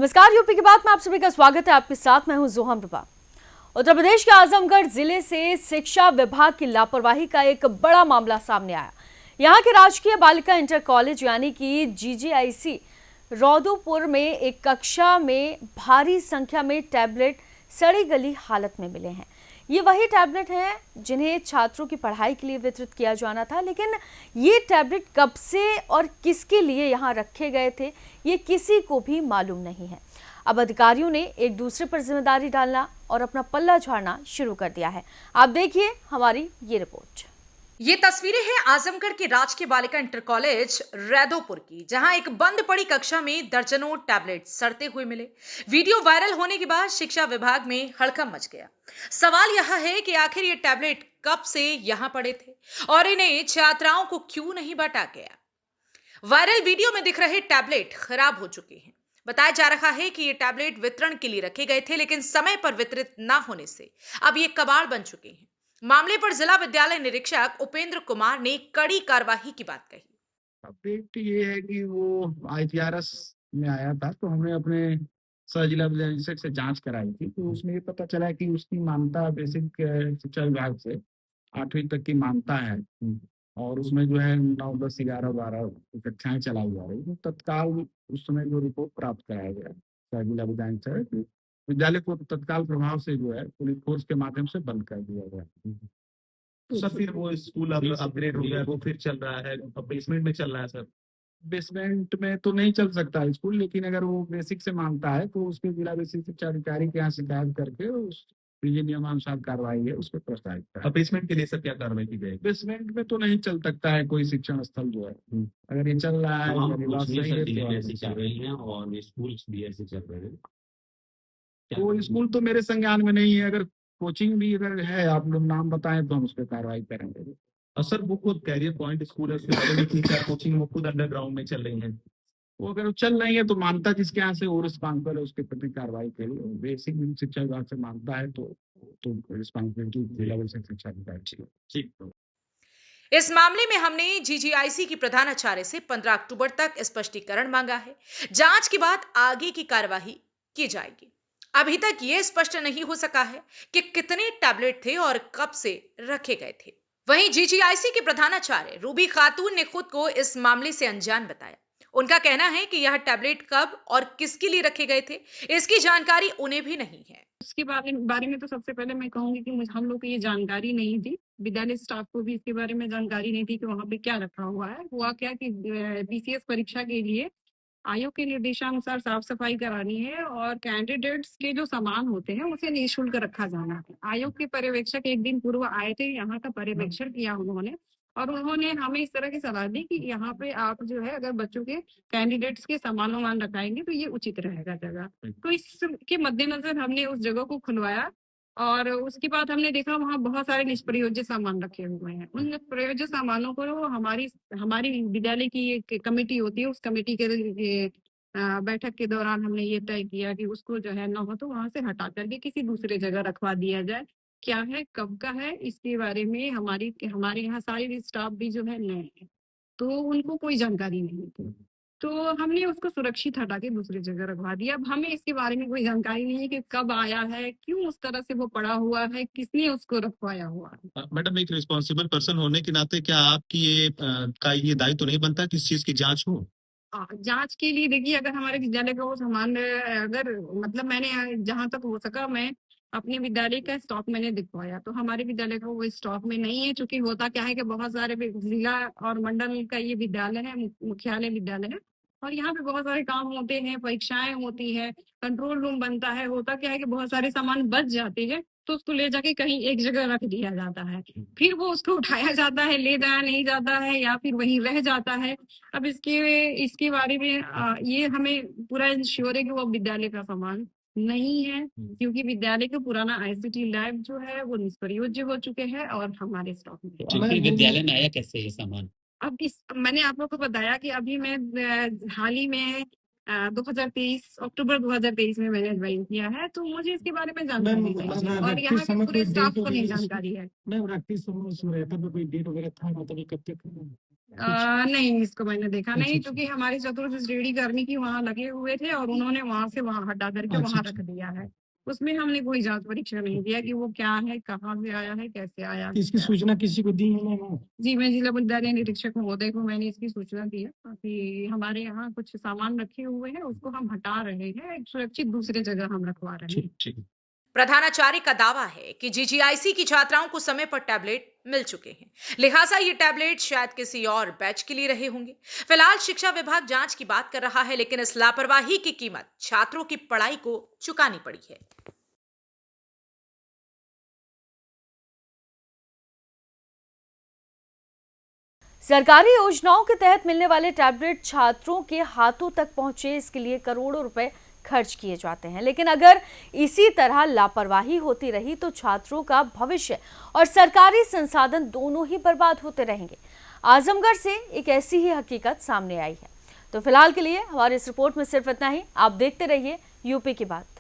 नमस्कार, यूपी की बात में आप सभी का स्वागत है। आपके साथ मैं हूं जोहम रूपा। उत्तर प्रदेश के आजमगढ़ जिले से शिक्षा विभाग की लापरवाही का एक बड़ा मामला सामने आया। यहां के राजकीय बालिका इंटर कॉलेज यानी कि जीजीआईसी रौदोपुर में एक कक्षा में भारी संख्या में टैबलेट सड़ी गली हालत में मिले हैं। ये वही टैबलेट हैं जिन्हें छात्रों की पढ़ाई के लिए वितरित किया जाना था, लेकिन ये टैबलेट कब से और किसके लिए यहाँ रखे गए थे ये किसी को भी मालूम नहीं है। अब अधिकारियों ने एक दूसरे पर जिम्मेदारी डालना और अपना पल्ला झाड़ना शुरू कर दिया है। आप देखिए हमारी ये रिपोर्ट। ये तस्वीरें हैं आजमगढ़ के राजकीय बालिका इंटर कॉलेज रैदोपुर की, जहां एक बंद पड़ी कक्षा में दर्जनों टैबलेट सड़ते हुए मिले। वीडियो वायरल होने के बाद शिक्षा विभाग में हड़कंप मच गया। सवाल यह है कि आखिर ये टैबलेट कब से यहां पड़े थे और इन्हें छात्राओं को क्यों नहीं बांटा गया। वायरल वीडियो में दिख रहे टैबलेट खराब हो चुके हैं। बताया जा रहा है कि ये टैबलेट वितरण के लिए रखे गए थे, लेकिन समय पर वितरित न होने से अब ये कबाड़ बन चुके हैं। मामले पर जिला विद्यालय निरीक्षक उपेंद्र कुमार ने कड़ी कार्रवाई की बात कही। अपडेट ये है कि वो आईटीआरएस में आया था, तो हमने अपने सह जिला विद्यालय निरीक्षक से जांच कराई थी। तो उसमें ये पता चला कि उसकी मान्यता बेसिक शिक्षा विभाग से 8वीं तक की मान्यता है। और उसमें जो है 9, 10, 11, 12 कक्षाएं चलाई जा रही। तो तत्काल उस समय जो रिपोर्ट प्राप्त कराया गया सह जिला विद्यालय निरीक्षक, विद्यालय को तत्काल प्रभाव से जो है पुलिस फोर्स के माध्यम से बंद कर दिया गया। सर फिर वो स्कूल अब अपग्रेड हो गया, वो फिर चल रहा है, अब बेसमेंट में चल रहा है सर। बेसमेंट में तो नहीं चल सकता स्कूल, लेकिन अगर वो बेसिक से मांगता है तो उसके जिला बेसिक शिक्षा अधिकारी के यहाँ शिकायत करके उस नियमानुसार कार्रवाई है उस पर प्रस्तावित करें। अब बेसमेंट के लिए सर क्या कार्रवाई की जाएगी? बेसमेंट में तो नहीं चल सकता है कोई शिक्षण स्थल जो है। अगर ये चल रहा है तमाम या बात सही है तो ऐसी चल रही हैं और स्कूल भी ऐसे चल रहे हैं। तो स्कूल तो मेरे संज्ञान में नहीं है। अगर कोचिंग भी अगर है, आप लोग नाम बताएं तो हम उस पर कार्रवाई करेंगे। और सर वो खुद कैरियर पॉइंट स्कूल है, उसके बारे में 3-4 कोचिंग वो खुद अंडरग्राउंड में चल रही हैं। वो अगर चल रही है तो मानता जिसके यहाँ से वो रिस्पॉन्सिबल है उसके प्रति कार्रवाई के लिए। बेसिक शिक्षा विभाग से मानता है तो रिस्पॉन्सिबिलिटी जिला शिक्षा अधिकारी। ठीक। इस मामले में हमने जीजीआईसी की प्रधानाचार्य से 15 अक्टूबर तक स्पष्टीकरण मांगा है। जांच के बाद आगे की कार्यवाही की जाएगी। अभी तक ये स्पष्ट नहीं हो सका है कि कितने टैबलेट थे और कब से रखे गए थे। वहीं जीजीआईसी के प्रधानाचार्य रूबी खातून ने खुद को इस मामले से अनजान बताया। उनका कहना है कि यह टैबलेट कब और किसके लिए रखे गए थे, इसकी जानकारी उन्हें भी नहीं है। उसके बारे में तो सबसे पहले मैं कहूंगी कि हम लोग को ये जानकारी नहीं थी। विद्यालय स्टाफ को भी इसके बारे में जानकारी नहीं थी कि वहाँ पे क्या रखा हुआ है। हुआ क्या कि बीसीएस परीक्षा के लिए आयोग के निर्देशानुसार साफ सफाई करानी है और कैंडिडेट्स के जो सामान होते हैं उसे निःशुल्क रखा जाना है। आयोग के पर्यवेक्षक एक दिन पूर्व आए थे, यहाँ का पर्यवेक्षण किया उन्होंने और उन्होंने हमें इस तरह की सलाह दी कि यहाँ पे आप जो है अगर बच्चों के कैंडिडेट्स के सामान वामान रखाएंगे तो ये उचित रहेगा जगह। तो इसके मद्देनजर हमने उस जगह को खुलवाया और उसके बाद हमने देखा वहाँ बहुत सारे निष्प्रयोज्य सामान रखे हुए हैं। उन निष्प्रयोज्य सामानों को हमारी विद्यालय की एक कमेटी होती है, उस कमेटी के बैठक के दौरान हमने ये तय किया कि उसको जो है न हो तो वहां से हटा करके किसी दूसरे जगह रखवा दिया जाए। क्या है, कब का है, इसके बारे में हमारे यहाँ सारे स्टाफ भी जो है नए हैं, तो उनको कोई जानकारी नहीं थी। तो हमने उसको सुरक्षित हटा के दूसरी जगह रखवा दिया। अब हमें इसके बारे में कोई जानकारी नहीं है कि कब आया है, क्यों उस तरह से वो पड़ा हुआ है, किसने उसको रखवाया हुआ है। मैडम, एक रिस्पॉन्सिबल पर्सन होने के नाते क्या आपकी ये दायित्व तो नहीं बनता कि इस चीज की जांच हो? जांच के लिए देखिए, अगर हमारे विद्यालय का वो सामान अगर मतलब मैंने जहां तक हो सका मैं अपने विद्यालय का स्टॉक मैंने दिखवाया, तो हमारे विद्यालय का वो स्टॉक में नहीं है। चूंकि होता क्या है कि बहुत सारे जिला और मंडल का ये विद्यालय है, मुख्यालय विद्यालय है और यहाँ पे बहुत सारे काम होते हैं, परीक्षाएं होती है, कंट्रोल रूम बनता है। होता क्या है कि बहुत सारे सामान बच जाते हैं तो उसको ले जाके कहीं एक जगह रख दिया जाता है, फिर वो उसको उठाया जाता है, ले जाया नहीं जाता है या फिर वहीं रह जाता है। अब इसके बारे में ये हमें पूरा इंश्योर है कि वो विद्यालय का सामान नहीं है, क्योंकि विद्यालय का पुराना आईसीटी लैब जो है वो निष्प्रयोज्य हो चुके हैं और हमारे स्टॉक में। विद्यालय में आया कैसे ये सामान? अब मैंने आप लोग को बताया कि अभी मैं हाल ही में 2023 अक्टूबर 2023 में मैंने ज्वाइन किया है, तो मुझे इसके बारे में जानकारी नहीं है और यहाँ के पूरे स्टाफ को नहीं जानकारी है। मैं कोई डेट वगैरह था मतलब कब तक? नहीं, इसको मैंने देखा नहीं, अच्छा। क्योंकि हमारी चतुर्थ श्रेणी कर्मी की वहाँ लगे हुए थे और उन्होंने वहां से वहां हटा करके अच्छा, वहां अच्छा। रख दिया है। उसमें हमने कोई जांच परीक्षा नहीं दिया कि वो क्या है, कहाँ से आया है, कैसे आया है, इसकी क्या। सूचना किसी को दी है ना? जी, मैं जिला विद्यालय निरीक्षक महोदय को मैंने इसकी सूचना दी है कि हमारे यहाँ कुछ सामान रखे हुए हैं, उसको हम हटा रहे हैं, एक सुरक्षित दूसरे जगह हम रखवा रहे हैं। ठीक ठीक। प्रधानाचार्य का दावा है कि जीजीआईसी की छात्राओं को समय पर टैबलेट मिल चुके हैं, लिहाजा ये टैबलेट शायद किसी और बैच के लिए रहे होंगे। फिलहाल शिक्षा विभाग जांच की बात कर रहा है, लेकिन इस लापरवाही की कीमत छात्रों की पढ़ाई को चुकानी पड़ी है। सरकारी योजनाओं के तहत मिलने वाले टैबलेट छात्रों के हाथों तक पहुंचे, इसके लिए करोड़ों रुपए खर्च किए जाते हैं। लेकिन अगर इसी तरह लापरवाही होती रही तो छात्रों का भविष्य और सरकारी संसाधन दोनों ही बर्बाद होते रहेंगे। आजमगढ़ से एक ऐसी ही हकीकत सामने आई है। तो फिलहाल के लिए हमारी इस रिपोर्ट में सिर्फ इतना ही। आप देखते रहिए यूपी की बात।